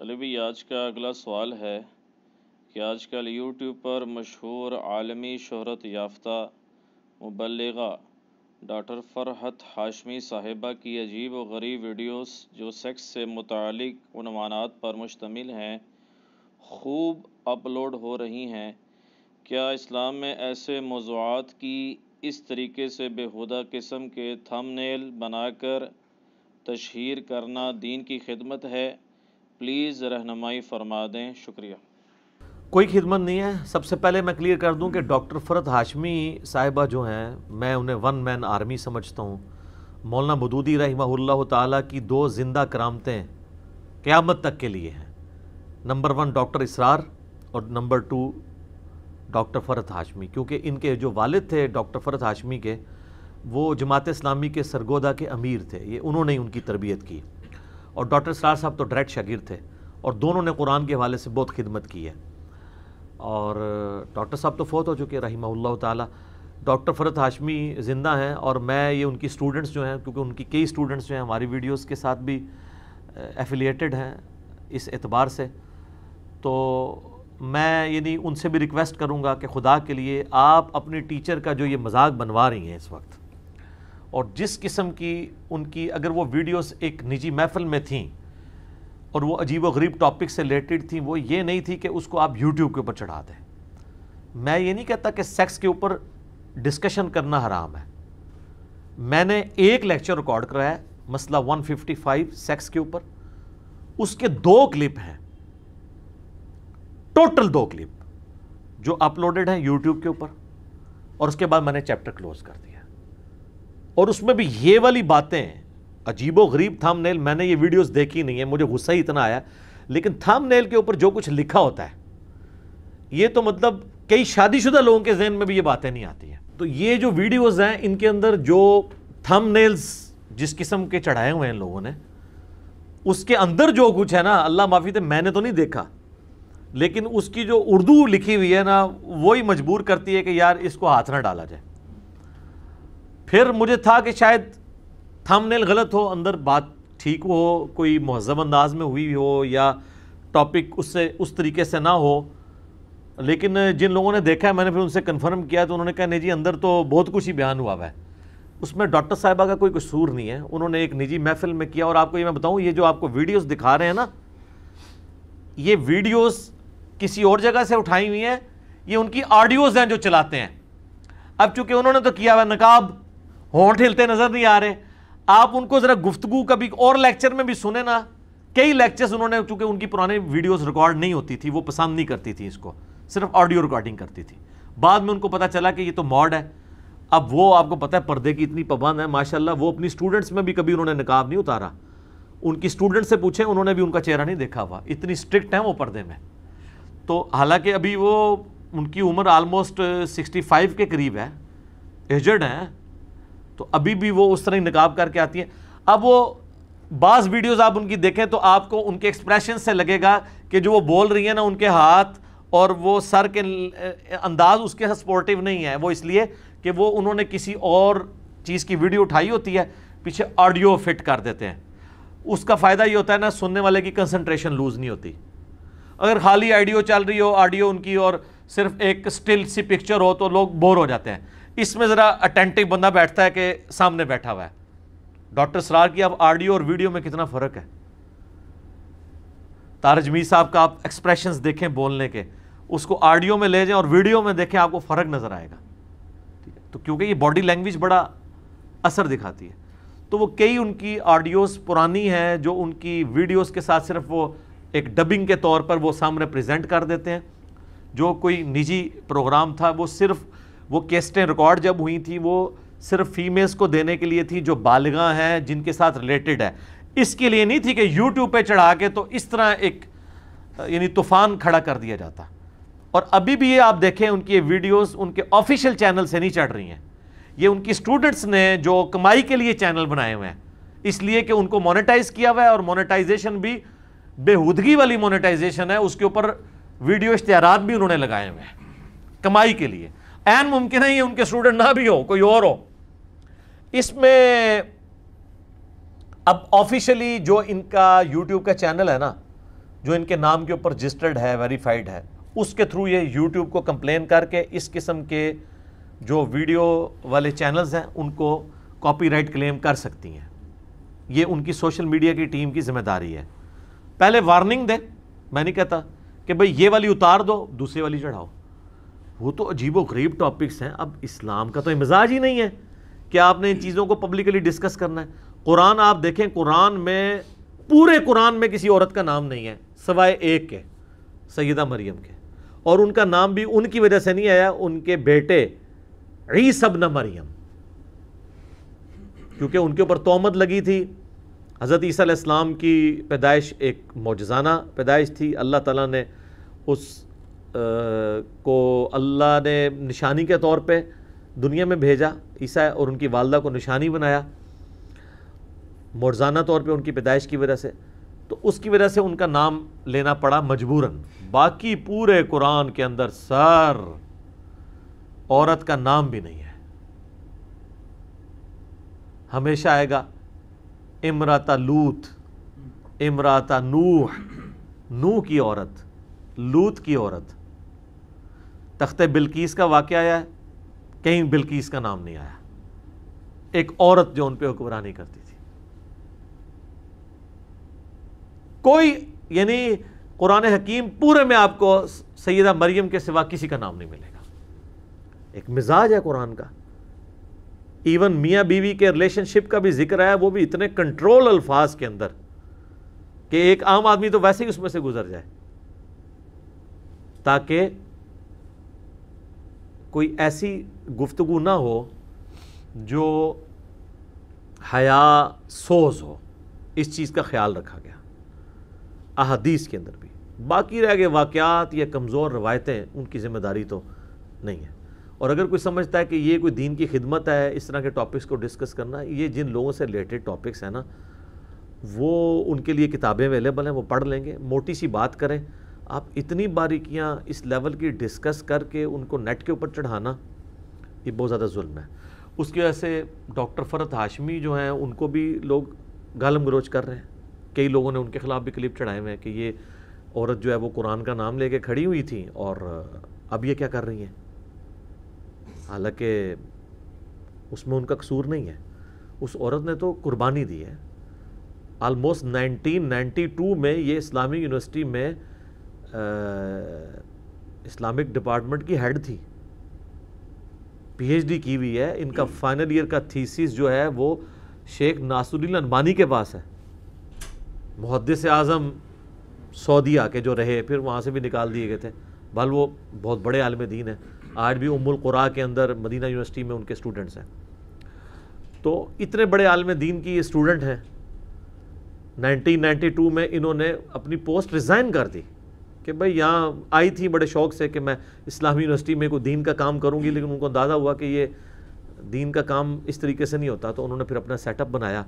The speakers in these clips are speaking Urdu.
چلے بھی آج کا اگلا سوال ہے کہ آج کل یوٹیوب پر مشہور عالمی شہرت یافتہ مبلغہ ڈاکٹر فرحت ہاشمی صاحبہ کی عجیب و غریب ویڈیوز جو سیکس سے متعلق عنوانات پر مشتمل ہیں خوب اپلوڈ ہو رہی ہیں۔ کیا اسلام میں ایسے موضوعات کی اس طریقے سے بیہودہ قسم کے تھمبنیل بنا کر تشہیر کرنا دین کی خدمت ہے؟ پلیز رہنمائی فرما دیں، شکریہ۔ کوئی خدمت نہیں ہے۔ سب سے پہلے میں کلیئر کر دوں کہ ڈاکٹر فرحت ہاشمی صاحبہ جو ہیں، میں انہیں ون مین آرمی سمجھتا ہوں۔ مولانا مودودی رحمہ اللہ تعالیٰ کی دو زندہ کرامتیں قیامت تک کے لیے ہیں، نمبر 1 ڈاکٹر اسرار اور نمبر 2 ڈاکٹر فرحت ہاشمی، کیونکہ ان کے جو والد تھے ڈاکٹر فرحت ہاشمی کے، وہ جماعت اسلامی کے سرگودہ کے امیر تھے، یہ انہوں نے ان کی تربیت کی، اور ڈاکٹر اسرار صاحب تو ڈائریکٹ شاگرد تھے اور دونوں نے قرآن کے حوالے سے بہت خدمت کی ہے۔ اور ڈاکٹر صاحب تو فوت ہو چکے رحمہ اللہ تعالیٰ، ڈاکٹر فرحت ہاشمی زندہ ہیں، اور میں یہ ان کی سٹوڈنٹس جو ہیں، کیونکہ ان کی کئی سٹوڈنٹس جو ہیں ہماری ویڈیوز کے ساتھ بھی ایفیلیٹڈ ہیں اس اعتبار سے، تو میں یعنی ان سے بھی ریکویسٹ کروں گا کہ خدا کے لیے آپ اپنی ٹیچر کا جو یہ مذاق بنوا رہی ہیں اس وقت، اور جس قسم کی ان کی اگر وہ ویڈیوز ایک نجی محفل میں تھیں اور وہ عجیب و غریب ٹاپک سے ریلیٹڈ تھیں، وہ یہ نہیں تھی کہ اس کو آپ یوٹیوب کے اوپر چڑھا دیں۔ میں یہ نہیں کہتا کہ سیکس کے اوپر ڈسکشن کرنا حرام ہے۔ میں نے ایک لیکچر ریکارڈ کرایا ہے مسئلہ 155 سیکس کے اوپر، اس کے 2 کلپ ہیں، ٹوٹل 2 کلپ جو اپلوڈڈ ہیں یوٹیوب کے اوپر، اور اس کے بعد میں نے چیپٹر کلوز کر دیا، اور اس میں بھی یہ والی باتیں عجیب و غریب تھمبنیل، میں نے یہ ویڈیوز دیکھی نہیں ہے، مجھے غصہ ہی اتنا آیا، لیکن تھمبنیل کے اوپر جو کچھ لکھا ہوتا ہے یہ تو مطلب کئی شادی شدہ لوگوں کے ذہن میں بھی یہ باتیں نہیں آتی ہیں۔ تو یہ جو ویڈیوز ہیں ان کے اندر جو تھمبنیلز جس قسم کے چڑھائے ہوئے ہیں لوگوں نے، اس کے اندر جو کچھ ہے نا، اللہ معافی دے، میں نے تو نہیں دیکھا، لیکن اس کی جو اردو لکھی ہوئی ہے نا، وہی مجبور کرتی ہے کہ یار اس کو ہاتھ نہ ڈالا جائے۔ پھر مجھے تھا کہ شاید تھمبنیل غلط ہو، اندر بات ٹھیک ہو، کوئی مہذب انداز میں ہوئی ہو، یا ٹاپک اس طریقے سے نہ ہو، لیکن جن لوگوں نے دیکھا ہے میں نے پھر ان سے کنفرم کیا تو انہوں نے کہا نہیں جی اندر تو بہت کچھ ہی بیان ہوا ہے، اس میں ڈاکٹر صاحبہ کا کوئی قصور نہیں ہے، انہوں نے ایک نجی محفل میں کیا۔ اور آپ کو یہ میں بتاؤں، یہ جو آپ کو ویڈیوز دکھا رہے ہیں نا، یہ ویڈیوز کسی اور جگہ سے اٹھائی ہوئی ہیں، یہ ان کی آڈیوز ہیں جو چلاتے ہیں۔ اب چونکہ انہوں نے تو کیا ہوا نقاب، ہونٹ ہلتے نظر نہیں آ رہے، آپ ان کو ذرا گفتگو کبھی اور لیکچر میں بھی سنیں نا، کئی لیکچرز انہوں نے، چونکہ ان کی پرانے ویڈیوز ریکارڈ نہیں ہوتی تھی، وہ پسند نہیں کرتی تھی اس کو، صرف آڈیو ریکارڈنگ کرتی تھی، بعد میں ان کو پتا چلا کہ یہ تو ماڈ ہے۔ اب وہ آپ کو پتہ ہے پردے کی اتنی پابند ہے ماشاءاللہ، وہ اپنی سٹوڈنٹس میں بھی کبھی انہوں نے نقاب نہیں اتارا، ان کی سٹوڈنٹ سے پوچھیں انہوں نے بھی ان کا چہرہ نہیں دیکھا ہوا، اتنی سٹرکٹ ہیں وہ پردے میں۔ تو حالانکہ ابھی وہ ان کی عمر آلموسٹ 65 کے قریب ہے، ایجڈ ہیں، تو ابھی بھی وہ اس طرح نقاب کر کے آتی ہیں۔ اب وہ بعض ویڈیوز آپ ان کی دیکھیں تو آپ کو ان کے ایکسپریشن سے لگے گا کہ جو وہ بول رہی ہیں نا، ان کے ہاتھ اور وہ سر کے انداز اس کے سپورٹیو نہیں ہے، وہ اس لیے کہ وہ انہوں نے کسی اور چیز کی ویڈیو اٹھائی ہوتی ہے، پیچھے آڈیو فٹ کر دیتے ہیں۔ اس کا فائدہ یہ ہوتا ہے نا، سننے والے کی کنسنٹریشن لوز نہیں ہوتی۔ اگر خالی آڈیو چل رہی ہو، آڈیو ان کی، اور صرف ایک سٹل سی پکچر ہو تو لوگ بور ہو جاتے ہیں۔ اس میں ذرا اٹینٹو بندہ بیٹھتا ہے کہ سامنے بیٹھا ہوا ہے۔ ڈاکٹر اسرار کی اب آڈیو اور ویڈیو میں کتنا فرق ہے۔ طارق جمیل صاحب کا آپ ایکسپریشنز دیکھیں بولنے کے، اس کو آڈیو میں لے جائیں اور ویڈیو میں دیکھیں، آپ کو فرق نظر آئے گا۔ تو کیونکہ یہ باڈی لینگویج بڑا اثر دکھاتی ہے، تو وہ کئی ان کی آڈیوز پرانی ہیں جو ان کی ویڈیوز کے ساتھ صرف وہ ایک ڈبنگ کے طور پر وہ سامنے پریزنٹ کر دیتے ہیں۔ جو کوئی نجی پروگرام تھا، وہ صرف وہ کیسٹیں ریکارڈ جب ہوئی تھی، وہ صرف فیمیلز کو دینے کے لیے تھی جو بالغاں ہیں، جن کے ساتھ ریلیٹڈ ہے، اس کے لیے نہیں تھی کہ یوٹیوب پہ چڑھا کے تو اس طرح ایک یعنی طوفان کھڑا کر دیا جاتا۔ اور ابھی بھی یہ آپ دیکھیں ان کی ویڈیوز ان کے آفیشیل چینل سے نہیں چڑھ رہی ہیں، یہ ان کی سٹوڈنٹس نے جو کمائی کے لیے چینل بنائے ہوئے ہیں، اس لیے کہ ان کو مونیٹائز کیا ہوا ہے، اور مونیٹائزیشن بھی بےہودگی والی مونیٹائزیشن ہے، اس کے اوپر ویڈیو اشتہارات بھی انہوں نے لگائے ہوئے ہیں کمائی کے لیے۔ این ممکن ہے یہ ان کے اسٹوڈنٹ نہ بھی ہو، کوئی اور ہو۔ اس میں اب آفیشلی جو ان کا یوٹیوب کا چینل ہے نا، جو ان کے نام کے اوپر رجسٹرڈ ہے، ویریفائڈ ہے، اس کے تھرو یہ یوٹیوب کو کمپلین کر کے اس قسم کے جو ویڈیو والے چینلز ہیں ان کو کاپی رائٹ کلیم کر سکتی ہیں۔ یہ ان کی سوشل میڈیا کی ٹیم کی ذمہ داری ہے۔ پہلے وارننگ دے، میں نہیں کہتا کہ بھئی یہ والی اتار دو دوسری والی چڑھاؤ، وہ تو عجیب و غریب ٹاپکس ہیں۔ اب اسلام کا تو مزاج ہی نہیں ہے کہ آپ نے ان چیزوں کو پبلکلی ڈسکس کرنا ہے۔ قرآن آپ دیکھیں، قرآن میں، پورے قرآن میں کسی عورت کا نام نہیں ہے سوائے ایک کے، سیدہ مریم کے، اور ان کا نام بھی ان کی وجہ سے نہیں آیا، ان کے بیٹے عیسی ابن مریم، کیونکہ ان کے اوپر تہمت لگی تھی۔ حضرت عیسیٰ علیہ السلام کی پیدائش ایک معجزانہ پیدائش تھی، اللہ تعالیٰ نے اس کو اللہ نے نشانی کے طور پہ دنیا میں بھیجا، عیسیٰ اور ان کی والدہ کو نشانی بنایا معجزانہ طور پہ ان کی پیدائش کی وجہ سے، تو اس کی وجہ سے ان کا نام لینا پڑا مجبوراً۔ باقی پورے قرآن کے اندر عورت کا نام بھی نہیں ہے۔ ہمیشہ آئے گا امرات لوط، امرات نوح، نوح کی عورت، لوط کی عورت۔ تخت بلقیس کا واقعہ آیا ہے، کہیں بلقیس کا نام نہیں آیا، ایک عورت جو ان پہ حکمرانی کرتی تھی۔ کوئی، یعنی قرآن حکیم پورے میں آپ کو سیدہ مریم کے سوا کسی کا نام نہیں ملے گا۔ ایک مزاج ہے قرآن کا۔ ایون میاں بیوی کے ریلیشن شپ کا بھی ذکر ہے، وہ بھی اتنے کنٹرول الفاظ کے اندر کہ ایک عام آدمی تو ویسے ہی اس میں سے گزر جائے، تاکہ کوئی ایسی گفتگو نہ ہو جو حیا سوز ہو۔ اس چیز کا خیال رکھا گیا احادیث کے اندر بھی۔ باقی رہ گئے واقعات یا کمزور روایتیں، ان کی ذمہ داری تو نہیں ہے۔ اور اگر کوئی سمجھتا ہے کہ یہ کوئی دین کی خدمت ہے اس طرح کے ٹاپکس کو ڈسکس کرنا، یہ جن لوگوں سے ریلیٹڈ ٹاپکس ہیں نا، وہ ان کے لیے کتابیں اویلیبل ہیں، وہ پڑھ لیں گے۔ موٹی سی بات کریں، آپ اتنی باریکیاں اس لیول کی ڈسکس کر کے ان کو نیٹ کے اوپر چڑھانا، یہ بہت زیادہ ظلم ہے۔ اس کی وجہ سے ڈاکٹر فرحت ہاشمی جو ہیں ان کو بھی لوگ گالم گلوچ کر رہے ہیں۔ کئی لوگوں نے ان کے خلاف بھی کلپ چڑھائے ہوئے ہیں کہ یہ عورت جو ہے وہ قرآن کا نام لے کے کھڑی ہوئی تھی اور اب یہ کیا کر رہی ہیں، حالانکہ اس میں ان کا قصور نہیں ہے۔ اس عورت نے تو قربانی دی ہے۔ آلموسٹ 1992 میں یہ اسلامی یونیورسٹی میں اسلامک ڈپارٹمنٹ کی ہیڈ تھی، پی ایچ ڈی کی ہوئی ہے۔ ان کا فائنل ایئر کا تھیسس جو ہے وہ شیخ ناصر الدین البانی کے پاس ہے، محدث اعظم سعودیہ کے جو رہے، پھر وہاں سے بھی نکال دیے گئے تھے، بل وہ بہت بڑے عالم دین ہیں۔ آج بھی ام القریٰ کے اندر مدینہ یونیورسٹی میں ان کے اسٹوڈنٹس ہیں۔ تو اتنے بڑے عالم دین کی اسٹوڈنٹ ہیں۔ 1992 میں انہوں نے اپنی پوسٹ ریزائن کر دی کہ بھئی یہاں آئی تھی بڑے شوق سے کہ میں اسلامی یونیورسٹی میں کوئی دین کا کام کروں گی، لیکن ان کو اندازہ ہوا کہ یہ دین کا کام اس طریقے سے نہیں ہوتا، تو انہوں نے پھر اپنا سیٹ اپ بنایا۔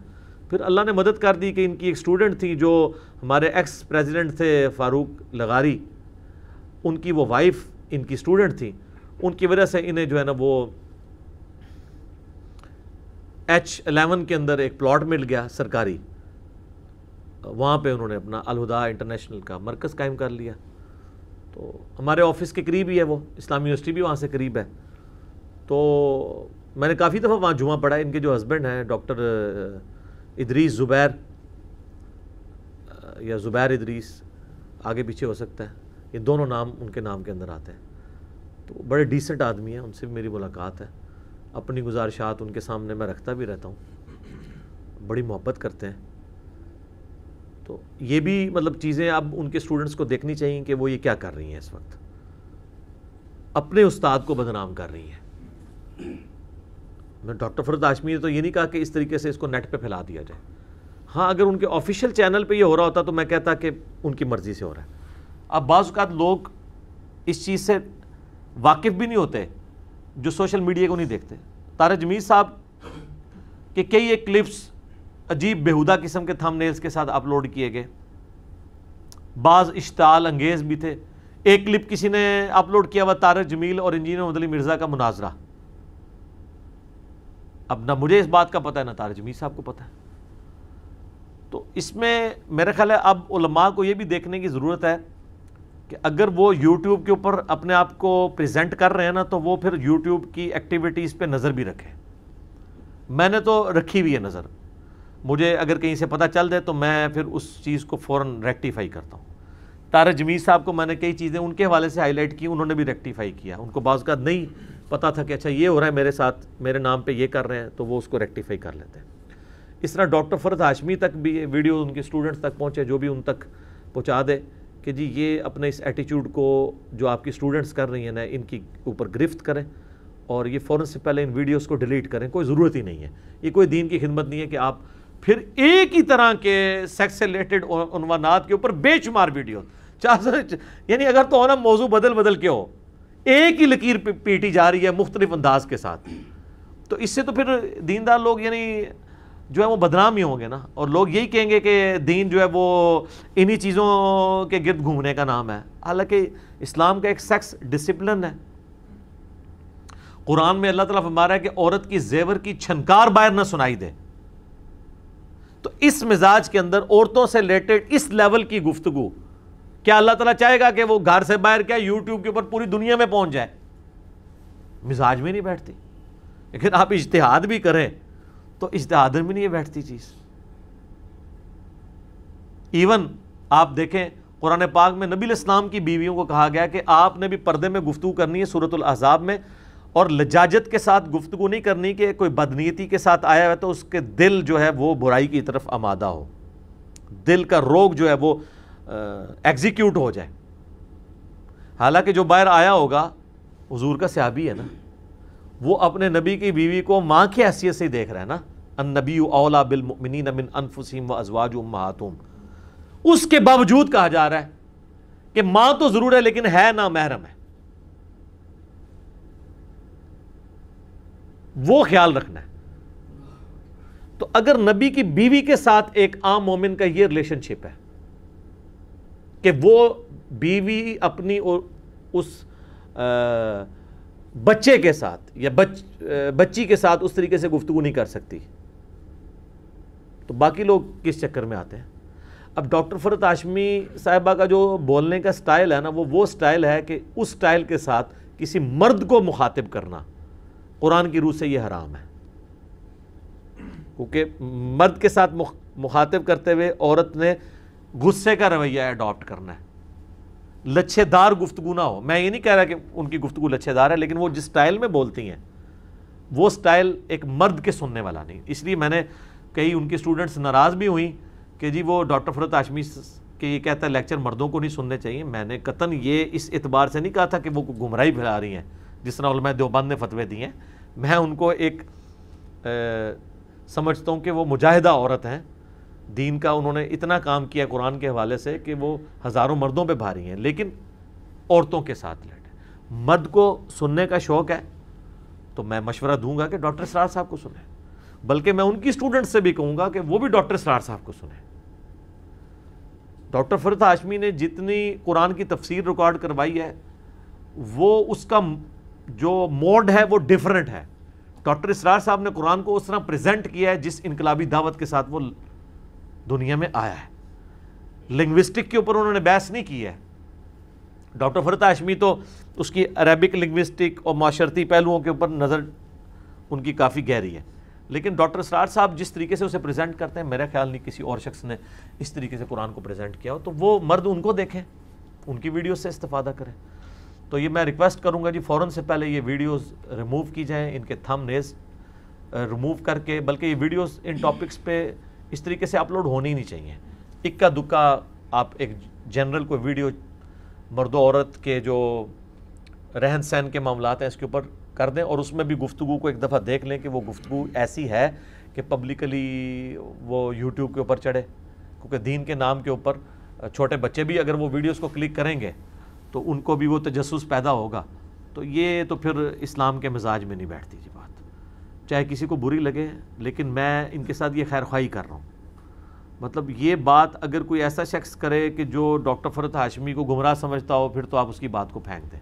پھر اللہ نے مدد کر دی کہ ان کی ایک اسٹوڈنٹ تھی جو ہمارے ایکس پریزیڈنٹ تھے فاروق لغاری، ان کی وہ وائف ان کی اسٹوڈنٹ تھی۔ ان کی وجہ سے انہیں جو ہے نا وہ H11 کے اندر ایک پلاٹ مل گیا سرکاری، وہاں پہ انہوں نے اپنا الہدا انٹرنیشنل کا مرکز قائم کر لیا۔ تو ہمارے آفس کے قریب ہی ہے، وہ اسلامی یونیورسٹی بھی وہاں سے قریب ہے۔ تو میں نے کافی دفعہ وہاں جمعہ پڑھا۔ ان کے جو ہسبینڈ ہیں ڈاکٹر ادریس زبیر یا زبیر ادریس، آگے پیچھے ہو سکتا ہے، یہ دونوں نام ان کے نام کے اندر آتے ہیں۔ تو بڑے ڈیسنٹ آدمی ہیں، ان سے بھی میری ملاقات ہے۔ اپنی گزارشات ان کے سامنے میں رکھتا بھی رہتا ہوں، بڑی محبت کرتے ہیں۔ تو یہ بھی مطلب چیزیں اب ان کے اسٹوڈنٹس کو دیکھنی چاہیے کہ وہ یہ کیا کر رہی ہیں، اس وقت اپنے استاد کو بدنام کر رہی ہیں۔ میں ڈاکٹر فرحت ہاشمی نے تو یہ نہیں کہا کہ اس طریقے سے اس کو نیٹ پہ پھیلا دیا جائے۔ ہاں اگر ان کے آفیشیل چینل پہ یہ ہو رہا ہوتا تو میں کہتا کہ ان کی مرضی سے ہو رہا ہے۔ اب بعض اوقات لوگ اس چیز سے واقف بھی نہیں ہوتے جو سوشل میڈیا کو نہیں دیکھتے۔ طارق جمیل صاحب کے کئی ایک کلپس عجیب بیہودہ قسم کے تھم نیلز کے ساتھ اپلوڈ کیے گئے، بعض اشتعال انگیز بھی تھے۔ ایک کلپ کسی نے اپلوڈ کیا ہوا طارق جمیل اور انجینئر محمد علی مرزا کا مناظرہ۔ اب نہ مجھے اس بات کا پتہ ہے نہ طارق جمیل صاحب کو پتہ ہے۔ تو اس میں میرا خیال ہے اب علماء کو یہ بھی دیکھنے کی ضرورت ہے کہ اگر وہ یوٹیوب کے اوپر اپنے آپ کو پریزنٹ کر رہے ہیں نا تو وہ پھر یوٹیوب کی ایکٹیویٹیز پہ نظر بھی رکھیں. میں نے تو رکھی ہوئی ہے نظر, مجھے اگر کہیں سے پتہ چل جائے تو میں پھر اس چیز کو فوراً ریکٹیفائی کرتا ہوں. طارق جمیل صاحب کو میں نے کئی چیزیں ان کے حوالے سے ہائی لائٹ کی, انہوں نے بھی ریکٹیفائی کیا. ان کو بعض کا نہیں پتہ تھا کہ اچھا یہ ہو رہا ہے میرے ساتھ, میرے نام پہ یہ کر رہے ہیں, تو وہ اس کو ریکٹیفائی کر لیتے ہیں. اس طرح ڈاکٹر فرحت ہاشمی تک بھی یہ ویڈیو ان کے اسٹوڈنٹس تک پہنچے, جو بھی ان تک پہنچا دے کہ جی یہ اپنے اس ایٹیچیوڈ کو جو آپ کی اسٹوڈنٹس کر رہی ہیں نا ان کی اوپر گرفت کریں اور یہ فوراً سے پہلے ان ویڈیوز کو ڈیلیٹ کریں. کوئی ضرورت ہی نہیں ہے, یہ کوئی دین کی خدمت نہیں ہے کہ آپ پھر ایک ہی طرح کے سیکس سے ریلیٹڈ عنوانات کے اوپر بے شمار ویڈیو, یعنی اگر تو ہونا موضوع بدل کے ہو, ایک ہی لکیر پیٹی جا رہی ہے مختلف انداز کے ساتھ, تو اس سے تو پھر دیندار لوگ یعنی جو ہے وہ بدنام ہی ہوں گے نا, اور لوگ یہی کہیں گے کہ دین جو ہے وہ انہی چیزوں کے گرد گھومنے کا نام ہے. حالانکہ اسلام کا ایک سیکس ڈسپلن ہے. قرآن میں اللہ تعالیٰ فرما رہا ہے کہ عورت کی زیور کی چھنکار باہر نہ سنائی دے. تو اس مزاج کے اندر عورتوں سے ریلیٹڈ اس لیول کی گفتگو کیا اللہ تعالیٰ چاہے گا کہ وہ گھر سے باہر کیا یوٹیوب کے اوپر پوری دنیا میں پہنچ جائے؟ مزاج میں نہیں بیٹھتی. لیکن آپ اجتہاد بھی کریں تو اجتہاد میں نہیں بیٹھتی چیز. ایون آپ دیکھیں قرآن پاک میں نبی علیہ السلام کی بیویوں کو کہا گیا کہ آپ نے بھی پردے میں گفتگو کرنی ہے سورۃ الاحزاب میں, اور لجاجت کے ساتھ گفتگو نہیں کرنی کہ کوئی بدنیتی کے ساتھ آیا ہے تو اس کے دل جو ہے وہ برائی کی طرف آمادہ ہو, دل کا روگ جو ہے وہ ایگزیکیوٹ ہو جائے. حالانکہ جو باہر آیا ہوگا حضور کا صحابی ہے نا, وہ اپنے نبی کی بیوی کو ماں کی حیثیت سے ہی دیکھ رہا ہے نا, النبی اولیٰ بالمؤمنین من انفسہم وازواجہم امہاتہم. اس کے باوجود کہا جا رہا ہے کہ ماں تو ضرور ہے لیکن ہے نا محرم ہے. وہ خیال رکھنا ہے. تو اگر نبی کی بیوی کے ساتھ ایک عام مومن کا یہ ریلیشن شپ ہے کہ وہ بیوی اپنی اس بچے کے ساتھ یا بچی کے ساتھ اس طریقے سے گفتگو نہیں کر سکتی, تو باقی لوگ کس چکر میں آتے ہیں؟ اب ڈاکٹر فرحت ہاشمی صاحبہ کا جو بولنے کا سٹائل ہے نا, وہ سٹائل ہے کہ اس سٹائل کے ساتھ کسی مرد کو مخاطب کرنا قرآن کی روح سے یہ حرام ہے. کیونکہ مرد کے ساتھ مخاطب کرتے ہوئے عورت نے غصے کا رویہ اڈاپٹ کرنا ہے, لچھے دار گفتگو نہ ہو. میں یہ نہیں کہہ رہا کہ ان کی گفتگو لچھے دار ہے, لیکن وہ جس سٹائل میں بولتی ہیں وہ سٹائل ایک مرد کے سننے والا نہیں. اس لیے میں نے کئی ان کی اسٹوڈنٹس ناراض بھی ہوئی کہ جی وہ ڈاکٹر فرحت ہاشمی کہ یہ کہتا ہے لیکچر مردوں کو نہیں سننے چاہیے. میں نے قطعاً یہ اس اعتبار سے نہیں کہا تھا کہ وہ گمراہی پھیلا رہی ہیں جس طرح علماء دیوبند نے فتوے دیے ہیں. میں ان کو ایک سمجھتا ہوں کہ وہ مجاہدہ عورت ہیں دین کا, انہوں نے اتنا کام کیا قرآن کے حوالے سے کہ وہ ہزاروں مردوں پہ بھاری ہیں, لیکن عورتوں کے ساتھ لڑے. مرد کو سننے کا شوق ہے تو میں مشورہ دوں گا کہ ڈاکٹر اسرار صاحب کو سنیں, بلکہ میں ان کی اسٹوڈنٹ سے بھی کہوں گا کہ وہ بھی ڈاکٹر اسرار صاحب کو سنیں. ڈاکٹر فرحت ہاشمی نے جتنی قرآن کی تفسیر ریکارڈ کروائی ہے وہ اس کا جو موڈ ہے وہ ڈیفرنٹ ہے. ڈاکٹر اسرار صاحب نے قرآن کو اس طرح پریزنٹ کیا ہے جس انقلابی دعوت کے ساتھ وہ دنیا میں آیا ہے. لنگوسٹک کے اوپر انہوں نے بحث نہیں کی ہے. ڈاکٹر فرحت ہاشمی تو اس کی عربک لنگوسٹک اور معاشرتی پہلوؤں کے اوپر نظر ان کی کافی گہری ہے, لیکن ڈاکٹر اسرار صاحب جس طریقے سے اسے پریزنٹ کرتے ہیں میرا خیال نہیں کسی اور شخص نے اس طریقے سے قرآن کو پریزنٹ کیا ہو. تو وہ مرد ان کو دیکھیں, ان کی ویڈیوز سے استفادہ کریں. تو یہ میں ریکویسٹ کروں گا جی فوراً سے پہلے یہ ویڈیوز ریموو کی جائیں, ان کے تھم نیز ریموو کر کے, بلکہ یہ ویڈیوز ان ٹاپکس پہ اس طریقے سے اپلوڈ ہونی نہیں چاہیے. اکا دکا آپ ایک جنرل کوئی ویڈیو مرد و عورت کے جو رہن سہن کے معاملات ہیں اس کے اوپر کر دیں, اور اس میں بھی گفتگو کو ایک دفعہ دیکھ لیں کہ وہ گفتگو ایسی ہے کہ پبلکلی وہ یوٹیوب کے اوپر چڑھے. کیونکہ دین کے نام کے اوپر چھوٹے بچے بھی اگر وہ ویڈیوز کو کلک کریں گے تو ان کو بھی وہ تجسس پیدا ہوگا. تو یہ تو پھر اسلام کے مزاج میں نہیں بیٹھتی جی بات, چاہے کسی کو بری لگے, لیکن میں ان کے ساتھ یہ خیر خواہی کر رہا ہوں. مطلب یہ بات اگر کوئی ایسا شخص کرے کہ جو ڈاکٹر فرحت ہاشمی کو گمراہ سمجھتا ہو, پھر تو آپ اس کی بات کو پھینک دیں.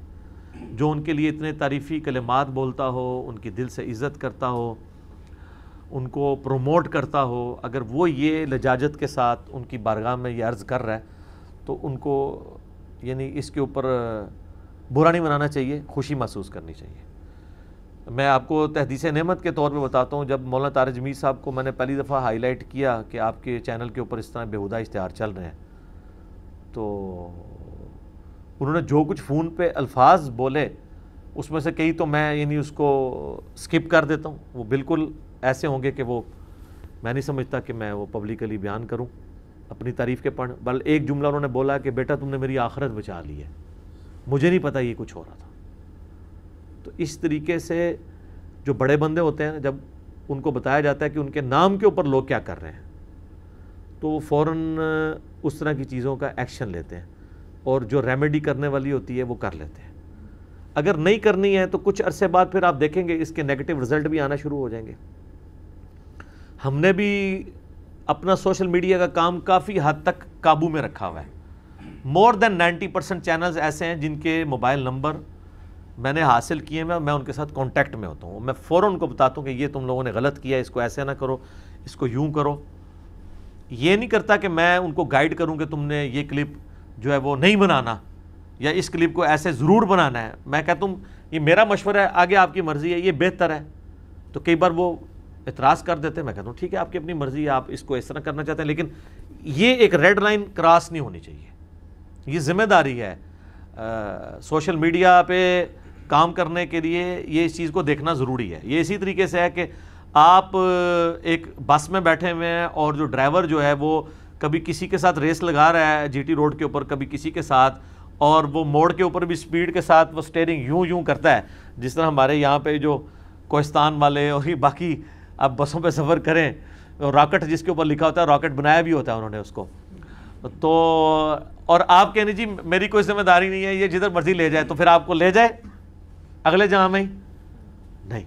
جو ان کے لیے اتنے تعریفی کلمات بولتا ہو, ان کی دل سے عزت کرتا ہو, ان کو پروموٹ کرتا ہو، اگر وہ یہ لجاجت کے ساتھ ان کی بارگاہ میں یہ عرض کر رہا ہے تو ان کو یعنی اس کے اوپر برا نہیں منانا چاہیے، خوشی محسوس کرنی چاہیے۔ میں آپ کو تحدیث نعمت کے طور پہ بتاتا ہوں، جب مولانا طارق جمیل صاحب کو میں نے پہلی دفعہ ہائی لائٹ کیا کہ آپ کے چینل کے اوپر اس طرح بیہودہ اشتہار چل رہے ہیں، تو انہوں نے جو کچھ فون پہ الفاظ بولے اس میں سے کئی تو میں یعنی اس کو سکپ کر دیتا ہوں، وہ بالکل ایسے ہوں گے کہ وہ میں نہیں سمجھتا کہ میں وہ پبلکلی بیان کروں اپنی تعریف کے پڑھ۔ بل ایک جملہ انہوں نے بولا کہ بیٹا تم نے میری آخرت بچا لی ہے، مجھے نہیں پتہ یہ کچھ ہو رہا تھا۔ تو اس طریقے سے جو بڑے بندے ہوتے ہیں جب ان کو بتایا جاتا ہے کہ ان کے نام کے اوپر لوگ کیا کر رہے ہیں تو وہ فوراً اس طرح کی چیزوں کا ایکشن لیتے ہیں، اور جو ریمیڈی کرنے والی ہوتی ہے وہ کر لیتے ہیں۔ اگر نہیں کرنی ہے تو کچھ عرصے بعد پھر آپ دیکھیں گے اس کے نیگیٹو رزلٹ بھی آنا شروع ہو جائیں گے۔ ہم نے بھی اپنا سوشل میڈیا کا کام کافی حد تک قابو میں رکھا ہوا ہے۔ مور دین 90% چینلز ایسے ہیں جن کے موبائل نمبر میں نے حاصل کیے ہیں، میں ان کے ساتھ کانٹیکٹ میں ہوتا ہوں، میں فوراً ان کو بتاتا ہوں کہ یہ تم لوگوں نے غلط کیا ہے، اس کو ایسے نہ کرو، اس کو یوں کرو۔ یہ نہیں کرتا کہ میں ان کو گائیڈ کروں کہ تم نے یہ کلپ جو ہے وہ نہیں بنانا یا اس کلپ کو ایسے ضرور بنانا ہے۔ میں کہتا ہوں یہ میرا مشورہ ہے، آگے آپ کی مرضی ہے، یہ بہتر ہے۔ تو کئی بار وہ اعتراض کر دیتے ہیں، میں کہتا ہوں ٹھیک ہے آپ کی اپنی مرضی ہے، آپ اس کو اس طرح کرنا چاہتے ہیں، لیکن یہ ایک ریڈ لائن کراس نہیں ہونی چاہیے۔ یہ ذمہ داری ہے سوشل میڈیا پہ کام کرنے کے لیے، یہ اس چیز کو دیکھنا ضروری ہے۔ یہ اسی طریقے سے ہے کہ آپ ایک بس میں بیٹھے ہوئے ہیں اور جو ڈرائیور جو ہے وہ کبھی کسی کے ساتھ ریس لگا رہا ہے جی ٹی روڈ کے اوپر، کبھی کسی کے ساتھ، اور وہ موڑ کے اوپر بھی سپیڈ کے ساتھ وہ سٹیئرنگ یوں کرتا ہے، جس طرح ہمارے یہاں پہ جو کوہستان والے اور یہ باقی آپ بسوں پہ سفر کریں، راکٹ جس کے اوپر لکھا ہوتا ہے، راکٹ بنایا بھی ہوتا ہے انہوں نے اس کو، تو اور آپ کہنے جی میری کوئی ذمہ داری نہیں ہے، یہ جدھر مرضی لے جائے، تو پھر آپ کو لے جائے اگلے جہاں میں ہی نہیں،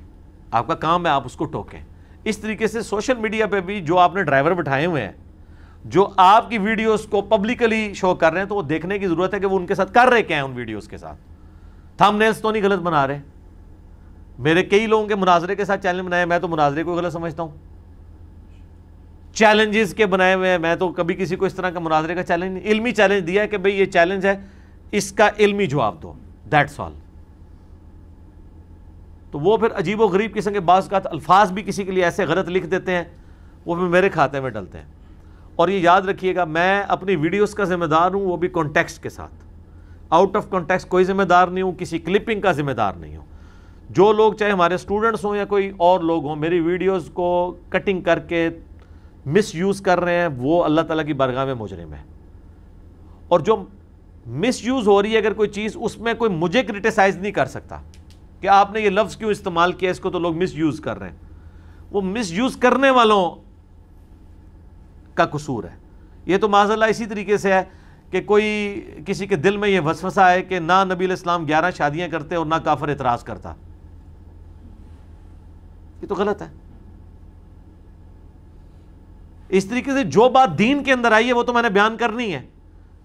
آپ کا کام ہے آپ اس کو ٹوکیں۔ اس طریقے سے سوشل میڈیا پہ بھی جو آپ نے ڈرائیور بٹھائے ہوئے ہیں جو آپ کی ویڈیوز کو پبلکلی شو کر رہے ہیں، تو وہ دیکھنے کی ضرورت ہے کہ وہ ان کے ساتھ کر رہے کیا ہیں، ان ویڈیوز کے ساتھ تھم نیلز تو نہیں غلط بنا رہے۔ میرے کئی لوگوں کے مناظرے کے ساتھ چینل بنائے، میں تو مناظرے کو غلط سمجھتا ہوں، چیلنجز کے بنائے ہوئے ہیں، میں تو کبھی کسی کو اس طرح کا مناظرے کا چیلنج نہیں، علمی چیلنج دیا ہے کہ بھئی یہ چیلنج ہے، اس کا علمی جواب دو، دیٹس آل۔ تو وہ پھر عجیب و غریب قسم کے بعض اوقات الفاظ بھی کسی کے لیے ایسے غلط لکھ دیتے ہیں، وہ پھر میرے کھاتے میں ڈلتے ہیں۔ اور یہ یاد رکھیے گا میں اپنی ویڈیوز کا ذمہ دار ہوں، وہ بھی کانٹیکسٹ کے ساتھ، آؤٹ آف کانٹیکسٹ کوئی ذمہ دار نہیں ہوں، کسی کلپنگ کا ذمہ دار نہیں ہوں۔ جو لوگ چاہے ہمارے اسٹوڈنٹس ہوں یا کوئی اور لوگ ہوں، میری ویڈیوز کو کٹنگ کر کے مس یوز کر رہے ہیں، وہ اللہ تعالیٰ کی بارگاہ میں مجرم ہے۔ اور جو مس یوز ہو رہی ہے اگر کوئی چیز، اس میں کوئی مجھے کرٹیسائز نہیں کر سکتا کہ آپ نے یہ لفظ کیوں استعمال کیا، اس کو تو لوگ مس یوز کر رہے ہیں۔ وہ مس یوز کرنے والوں کا قصور ہے۔ یہ تو معاذ اللہ اسی طریقے سے ہے کہ کوئی کسی کے دل میں یہ وسوسہ ہے کہ نہ نبی علیہ السلام 11 شادیاں کرتے اور نہ کافر اعتراض کرتا، یہ تو غلط ہے۔ اس طریقے سے جو بات دین کے اندر آئی ہے وہ تو میں نے بیان کرنی ہے۔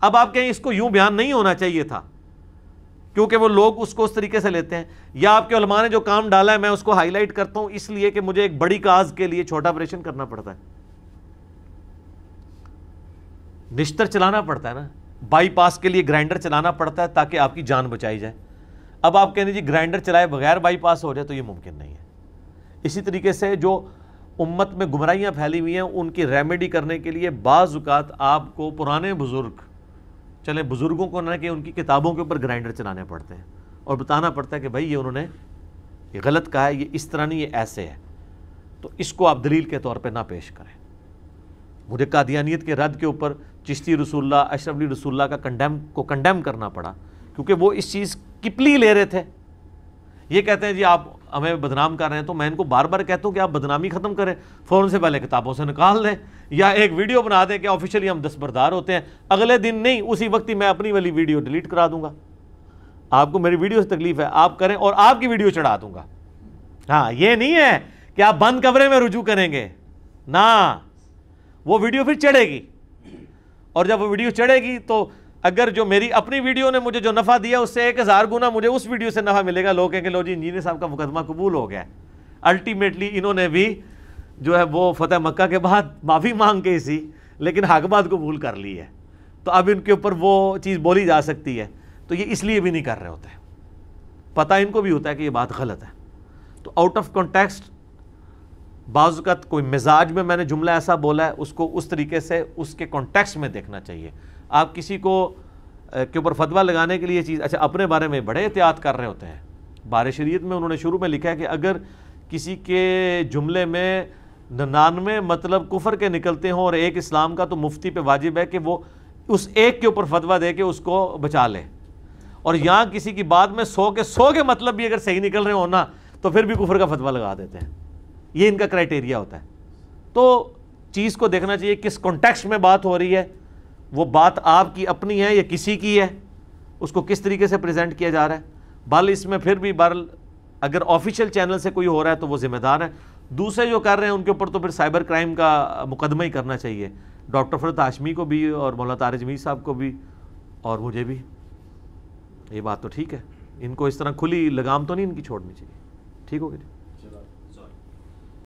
اب آپ کہیں اس کو یوں بیان نہیں ہونا چاہیے تھا، کیونکہ وہ لوگ اس کو اس طریقے سے لیتے ہیں، یا آپ کے علماء نے جو کام ڈالا ہے میں اس کو ہائی لائٹ کرتا ہوں اس لیے کہ مجھے ایک بڑی کاز کے لیے چھوٹا آپریشن کرنا پڑتا ہے، نشتر چلانا پڑتا ہے نا، بائی پاس کے لیے گرائنڈر چلانا پڑتا ہے تاکہ آپ کی جان بچائی جائے۔ اب آپ کہنے جی گرائنڈر چلائے بغیر بائی پاس ہو جائے تو یہ ممکن نہیں ہے۔ اسی طریقے سے جو امت میں گمراہیاں پھیلی ہوئی ہیں ان کی ریمیڈی کرنے کے لیے بعض اوقات آپ کو پرانے بزرگ، چلے بزرگوں کو نہ کہ ان کی کتابوں کے اوپر گرائنڈر چلانے پڑتے ہیں اور بتانا پڑتا ہے کہ بھائی یہ انہوں نے یہ غلط کہا ہے، یہ اس طرح نہیں، یہ ایسے ہے، تو اس کو آپ دلیل کے طور پہ نہ پیش کریں۔ مجھے قادیانیت کے رد کے اوپر چشتی رسول اللہ، اشرف علی رسول اللہ کا کنڈیم کرنا پڑا، کیونکہ وہ اس چیز کی پلی لے رہے تھے۔ یہ کہتے ہیں جی آپ ہمیں بدنام کر رہے ہیں، تو میں ان کو بار بار کہتا ہوں کہ آپ بدنامی ختم کریں، فوراً سے پہلے کتابوں سے نکال دیں یا ایک ویڈیو بنا دیں کہ آفیشلی ہم دستبردار ہوتے ہیں، اگلے دن نہیں اسی وقت ہی میں اپنی والی ویڈیو ڈیلیٹ کرا دوں گا۔ آپ کو میری ویڈیو سے تکلیف ہے آپ کریں اور آپ کی ویڈیو چڑھا دوں گا۔ ہاں یہ نہیں ہے کہ آپ بند کمرے میں رجوع کریں گے، نہ، وہ ویڈیو پھر چڑھے گی، اور جب وہ ویڈیو چڑھے گی تو اگر جو میری اپنی ویڈیو نے مجھے جو نفع دیا اس سے 1000 گنا مجھے اس ویڈیو سے نفع ملے گا۔ لوگ کہیں کہ لو جی انجینئر صاحب کا مقدمہ قبول ہو گیا۔ الٹیمیٹلی انہوں نے بھی جو ہے وہ فتح مکہ کے بعد معافی مانگ کے سی لیکن حق بات قبول کر لی ہے، تو اب ان کے اوپر وہ چیز بولی جا سکتی ہے، تو یہ اس لیے بھی نہیں کر رہے ہوتے، پتہ ان کو بھی ہوتا ہے کہ یہ بات غلط ہے۔ تو آؤٹ آف کانٹیکسٹ بعض اوقات کوئی مزاج میں نے جملہ ایسا بولا ہے، اس کو اس طریقے سے اس کے کانٹیکسٹ میں دیکھنا چاہیے۔ آپ کسی کو کے اوپر فتویٰ لگانے کے لیے یہ چیز، اچھا اپنے بارے میں بڑے احتیاط کر رہے ہوتے ہیں۔ بار شریعت میں انہوں نے شروع میں لکھا ہے کہ اگر کسی کے جملے میں 99 مطلب کفر کے نکلتے ہوں اور ایک اسلام کا، تو مفتی پہ واجب ہے کہ وہ اس ایک کے اوپر فتویٰ دے کے اس کو بچا لے، اور یہاں کسی کی بات میں 100 کے مطلب بھی اگر صحیح نکل رہے ہوں نا تو پھر بھی کفر کا فتویٰ لگا دیتے ہیں۔ یہ ان کا کرائٹیریا ہوتا ہے۔ تو چیز کو دیکھنا چاہیے کس کانٹیکسٹ میں بات ہو رہی ہے، وہ بات آپ کی اپنی ہے یا کسی کی ہے، اس کو کس طریقے سے پریزنٹ کیا جا رہا ہے۔ بل اس میں پھر بھی اگر آفیشیل چینل سے کوئی ہو رہا ہے تو وہ ذمہ دار ہے، دوسرے جو کر رہے ہیں ان کے اوپر تو پھر سائبر کرائم کا مقدمہ ہی کرنا چاہیے، ڈاکٹر فرحت ہاشمی کو بھی اور مولانا طارق جمیل صاحب کو بھی اور مجھے بھی۔ یہ بات تو ٹھیک ہے، ان کو اس طرح کھلی لگام تو نہیں ان کی چھوڑنی چاہیے۔ ٹھیک ہو گیا جی۔